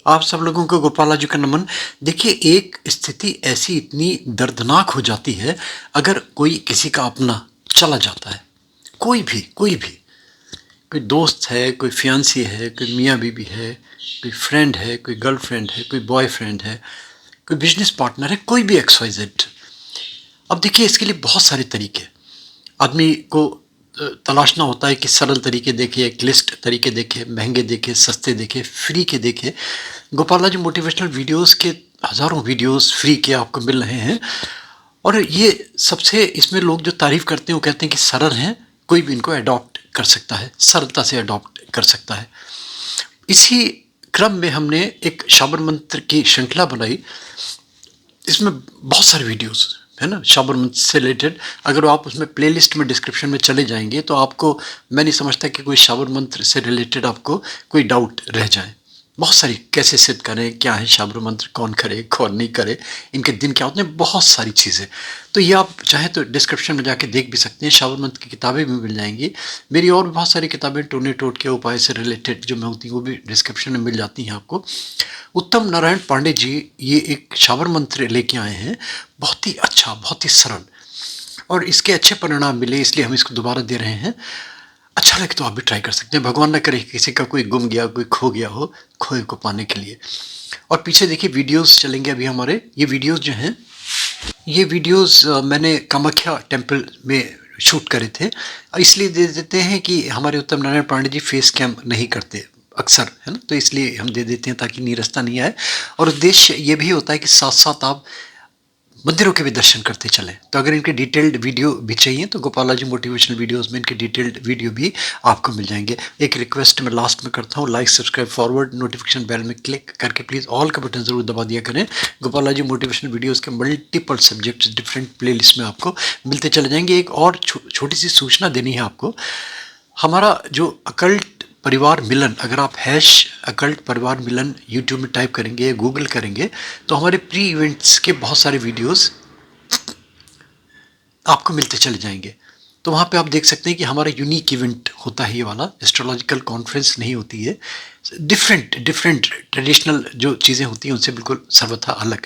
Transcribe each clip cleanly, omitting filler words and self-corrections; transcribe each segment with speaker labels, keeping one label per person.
Speaker 1: आप सब लोगों को गोपाला जी का नमन। देखिए, एक स्थिति ऐसी इतनी दर्दनाक हो जाती है, अगर कोई किसी का अपना चला जाता है, कोई दोस्त है, कोई फियांसी है, कोई मियाँ बीबी है, कोई फ्रेंड है, कोई गर्लफ्रेंड है, कोई बॉयफ्रेंड है, कोई बिजनेस पार्टनर है, कोई भी एक्स वाई जेड। अब देखिए, इसके लिए बहुत सारे तरीके आदमी को तलाशना होता है कि सरल तरीके देखे, एक लिस्ट तरीके देखे, महंगे देखे, सस्ते देखे, फ्री के देखे। गोपाला जी मोटिवेशनल वीडियोस के हज़ारों वीडियोस फ्री के आपको मिल रहे हैं, और ये सबसे इसमें लोग जो तारीफ़ करते हैं वो कहते हैं कि सरल हैं, कोई भी इनको अडॉप्ट कर सकता है, सरलता से अडॉप्ट कर सकता है। इसी क्रम में हमने एक शाबर मंत्र की श्रृंखला बनाई। इसमें बहुत सारे वीडियोस है ना शाबर मंत्र से रिलेटेड। अगर आप उसमें प्लेलिस्ट में डिस्क्रिप्शन में चले जाएंगे तो आपको, मैं नहीं समझता कि कोई शाबर मंत्र से रिलेटेड आपको कोई डाउट रह जाए। बहुत सारी, कैसे सिद्ध करें, क्या है शाबर मंत्र, कौन करे कौन नहीं करे, इनके दिन क्या होते हैं, बहुत सारी चीज़ें। तो ये आप चाहे तो डिस्क्रिप्शन में जाके देख भी सकते हैं। शाबर मंत्र की किताबें भी मिल जाएंगी। मेरी और भी बहुत सारी किताबें टोने टोट के उपाय से रिलेटेड जो मैं होती हैं वो भी डिस्क्रिप्शन में मिल जाती हैं आपको। उत्तम नारायण पांडे जी ये एक शाबर मंत्र लेके आए हैं, बहुत ही अच्छा, बहुत ही सरल, और इसके अच्छे परिणाम मिले, इसलिए हम इसको दोबारा दे रहे हैं। अच्छा लगे तो आप भी ट्राई कर सकते हैं। भगवान ना करे किसी का कोई गुम गया, कोई खो गया हो, खोए को पाने के लिए। और पीछे देखिए वीडियोस चलेंगे अभी हमारे। ये वीडियोस जो हैं, ये वीडियोस मैंने कामाख्या टेम्पल में शूट करे थे। इसलिए दे देते हैं कि हमारे उत्तम नारायण पांडे जी फेस कैम नहीं करते अक्सर, है ना, तो इसलिए हम दे देते हैं ताकि नीरसता नहीं आए। और उद्देश्य ये भी होता है कि साथ साथ आप मंदिरों के भी दर्शन करते चलें। तो अगर इनके डिटेल्ड वीडियो भी चाहिए तो गोपाला जी मोटिवेशनल वीडियोस में इनके डिटेल्ड वीडियो भी आपको मिल जाएंगे। एक रिक्वेस्ट मैं लास्ट में करता हूँ, like subscribe forward notification bell में क्लिक करके प्लीज़ ऑल का बटन ज़रूर दबा दिया करें। गोपाला जी मोटिवेशनल वीडियोस के मल्टीपल सब्जेक्ट्स डिफरेंट प्लेलिस्ट में आपको मिलते चले जाएंगे। एक और छोटी सी सूचना देनी है आपको। हमारा जो अकल्ट परिवार मिलन, अगर आप हैश अकल्ट परिवार मिलन यूट्यूब में टाइप करेंगे, गूगल करेंगे, तो हमारे प्री इवेंट्स के बहुत सारे वीडियोस आपको मिलते चले जाएंगे। तो वहाँ पे आप देख सकते हैं कि हमारा यूनिक इवेंट होता है, ये वाला एस्ट्रोलॉजिकल कॉन्फ्रेंस नहीं होती है, डिफरेंट डिफरेंट ट्रेडिशनल जो चीज़ें होती हैं उनसे बिल्कुल सर्वथा अलग।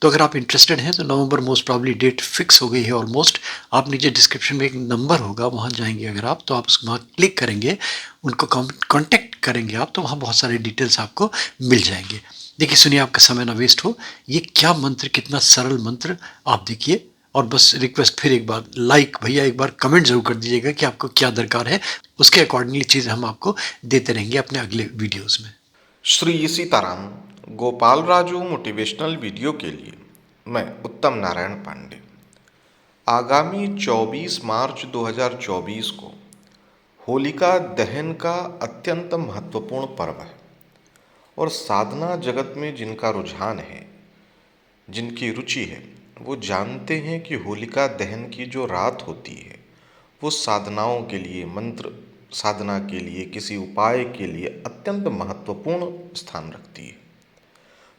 Speaker 1: तो अगर आप इंटरेस्टेड हैं तो नवंबर मोस्ट प्रॉब्ली डेट फिक्स हो गई है ऑलमोस्ट। आप नीचे डिस्क्रिप्शन में एक नंबर होगा, वहाँ जाएंगे अगर आप, तो आप उस वहाँ क्लिक करेंगे, उनको कॉन्टेक्ट करेंगे आप, तो वहाँ बहुत सारे डिटेल्स आपको मिल जाएंगे। देखिए, सुनिए, आपका समय ना वेस्ट हो। ये क्या मंत्र, कितना सरल मंत्र, आप देखिए। और बस रिक्वेस्ट फिर एक बार, लाइक भैया एक बार कमेंट जरूर कर दीजिएगा कि आपको क्या दरकार है, उसके अकॉर्डिंगली चीज़ हम आपको देते रहेंगे अपने अगले वीडियोस में।
Speaker 2: श्री सीताराम। गोपाल राजू मोटिवेशनल वीडियो के लिए मैं उत्तम नारायण पांडे। आगामी 24 मार्च 2024 को होलिका दहन का अत्यंत महत्वपूर्ण पर्व है और साधना जगत में जिनका रुझान है, जिनकी रुचि है, वो जानते हैं कि होलिका दहन की जो रात होती है वो साधनाओं के लिए, मंत्र साधना के लिए, किसी उपाय के लिए अत्यंत महत्वपूर्ण स्थान रखती है।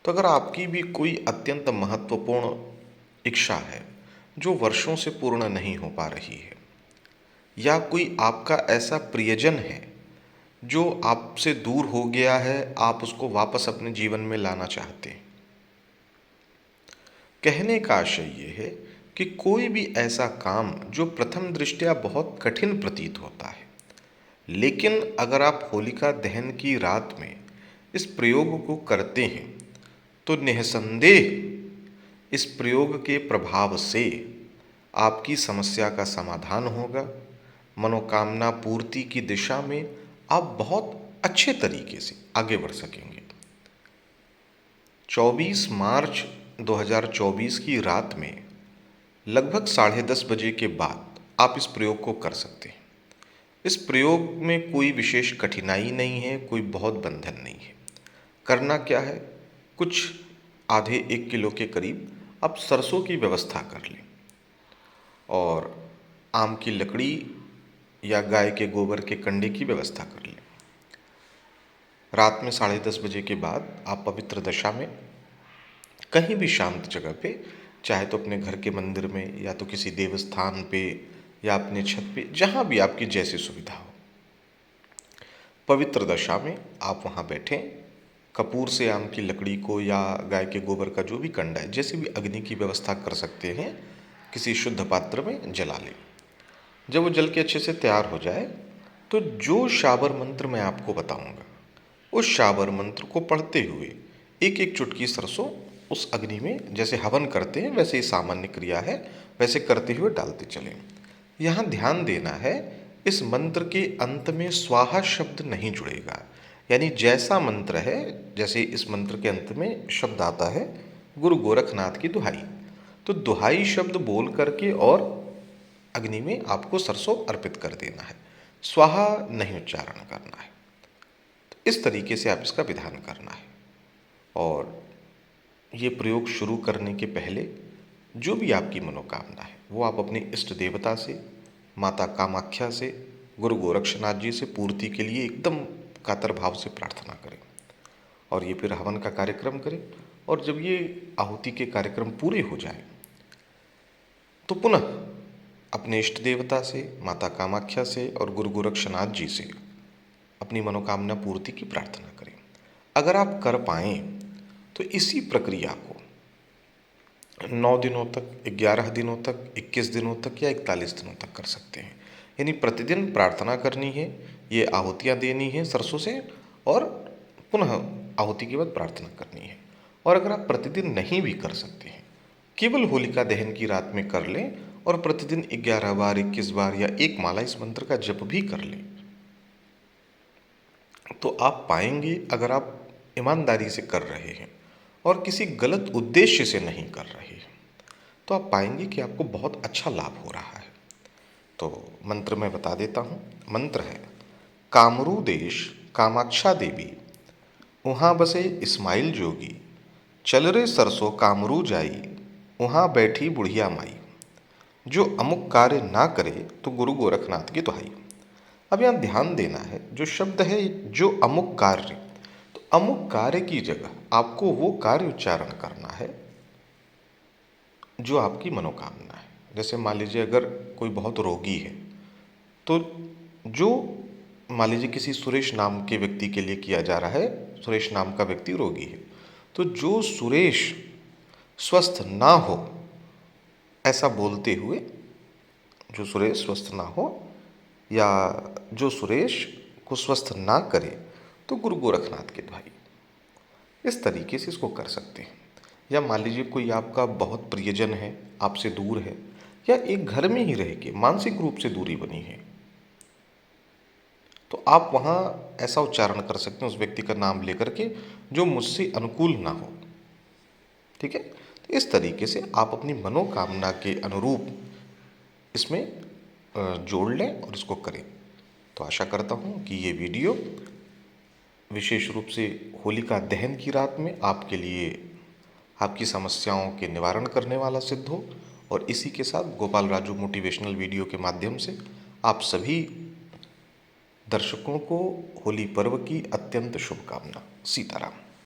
Speaker 2: तो अगर आपकी भी कोई अत्यंत महत्वपूर्ण इच्छा है जो वर्षों से पूर्ण नहीं हो पा रही है, या कोई आपका ऐसा प्रियजन है जो आपसे दूर हो गया है, आप उसको वापस अपने जीवन में लाना चाहते हैं, कहने का आशय ये है कि कोई भी ऐसा काम जो प्रथम दृष्टया बहुत कठिन प्रतीत होता है, लेकिन अगर आप होलिका दहन की रात में इस प्रयोग को करते हैं तो निःसंदेह इस प्रयोग के प्रभाव से आपकी समस्या का समाधान होगा। मनोकामना पूर्ति की दिशा में आप बहुत अच्छे तरीके से आगे बढ़ सकेंगे। 24 मार्च 2024 की रात में लगभग 10:30 बजे के बाद आप इस प्रयोग को कर सकते हैं। इस प्रयोग में कोई विशेष कठिनाई नहीं है, कोई बहुत बंधन नहीं है। करना क्या है, कुछ आधे 1 किलो के करीब आप सरसों की व्यवस्था कर लें और आम की लकड़ी या गाय के गोबर के कंडे की व्यवस्था कर लें। रात में 10:30 बजे के बाद आप पवित्र दशा में कहीं भी शांत जगह पे, चाहे तो अपने घर के मंदिर में या तो किसी देवस्थान पे या अपने छत पे, जहाँ भी आपकी जैसी सुविधा हो, पवित्र दशा में आप वहाँ बैठें कपूर से आम की लकड़ी को या गाय के गोबर का जो भी कंडा है, जैसे भी अग्नि की व्यवस्था कर सकते हैं, किसी शुद्ध पात्र में जला लें। जब वो जल के अच्छे से तैयार हो जाए तो जो शाबर मंत्र मैं आपको बताऊंगा, उस शाबर मंत्र को पढ़ते हुए एक एक चुटकी सरसों उस अग्नि में, जैसे हवन करते हैं वैसे ही सामान्य क्रिया है, वैसे करते हुए डालते चलें। यहाँ ध्यान देना है, इस मंत्र के अंत में स्वाहा शब्द नहीं जुड़ेगा। यानी जैसा मंत्र है, जैसे इस मंत्र के अंत में शब्द आता है गुरु गोरखनाथ की दुहाई, तो दुहाई शब्द बोल करके और अग्नि में आपको सरसों अर्पित कर देना है, स्वाहा नहीं उच्चारण करना है। तो इस तरीके से आप इसका विधान करना है। और ये प्रयोग शुरू करने के पहले जो भी आपकी मनोकामना है वो आप अपने इष्ट देवता से, माता कामाख्या से, गुरु गोरक्षनाथ जी से पूर्ति के लिए एकदम कातर भाव से प्रार्थना करें। और ये फिर हवन का कार्यक्रम करें। और जब ये आहुति के कार्यक्रम पूरे हो जाए तो पुनः अपने इष्ट देवता से, माता कामाख्या से और गुरु गोरक्षनाथ जी से अपनी मनोकामना पूर्ति की प्रार्थना करें। अगर आप कर पाएँ तो इसी प्रक्रिया को 9 दिनों तक, 11 दिनों तक, 21 दिनों तक या 41 दिनों तक कर सकते हैं। यानी प्रतिदिन प्रार्थना करनी है, ये आहुतियाँ देनी है सरसों से, और पुनः आहुति के बाद प्रार्थना करनी है। और अगर आप प्रतिदिन नहीं भी कर सकते हैं, केवल होलिका दहन की रात में कर लें और प्रतिदिन 11 बार, 21 बार या एक माला इस मंत्र का जप भी कर लें, तो आप पाएंगे, अगर आप ईमानदारी से कर रहे हैं और किसी गलत उद्देश्य से नहीं कर रहे हैं, तो आप पाएंगे कि आपको बहुत अच्छा लाभ हो रहा है। तो मंत्र मैं बता देता हूँ। मंत्र है, कामरू देश कामाक्षा देवी, वहाँ बसे इस्माइल जोगी, चल रे सरसों कामरू जाई, वहाँ बैठी बुढ़िया माई, जो अमुक कार्य ना करे तो गुरु गोरखनाथ की दुहाई। अब यहाँ ध्यान देना है, जो शब्द है जो अमुक कार्य, तो अमुक कार्य की जगह आपको वो कार्य उच्चारण करना है जो आपकी मनोकामना है। जैसे मान लीजिए अगर कोई बहुत रोगी है, तो जो मान लीजिए किसी सुरेश नाम के व्यक्ति के लिए किया जा रहा है, सुरेश नाम का व्यक्ति रोगी है, तो जो सुरेश स्वस्थ ना हो ऐसा बोलते हुए, जो सुरेश स्वस्थ ना हो या जो सुरेश को स्वस्थ ना करे तो गुरु गोरखनाथ की दुहाई, इस तरीके से इसको कर सकते हैं। या मान लीजिए कोई आपका बहुत प्रियजन है, आपसे दूर है, या एक घर में ही रह के मानसिक रूप से दूरी बनी है, तो आप वहाँ ऐसा उच्चारण कर सकते हैं उस व्यक्ति का नाम लेकर के जो मुझसे अनुकूल ना हो। ठीक है, तो इस तरीके से आप अपनी मनोकामना के अनुरूप इसमें जोड़ लें और इसको करें। तो आशा करता हूँ कि ये वीडियो विशेष रूप से होलिका दहन की रात में आपके लिए आपकी समस्याओं के निवारण करने वाला सिद्ध हो। और इसी के साथ गोपाल राजू मोटिवेशनल वीडियो के माध्यम से आप सभी दर्शकों को होली पर्व की अत्यंत शुभकामना। सीताराम।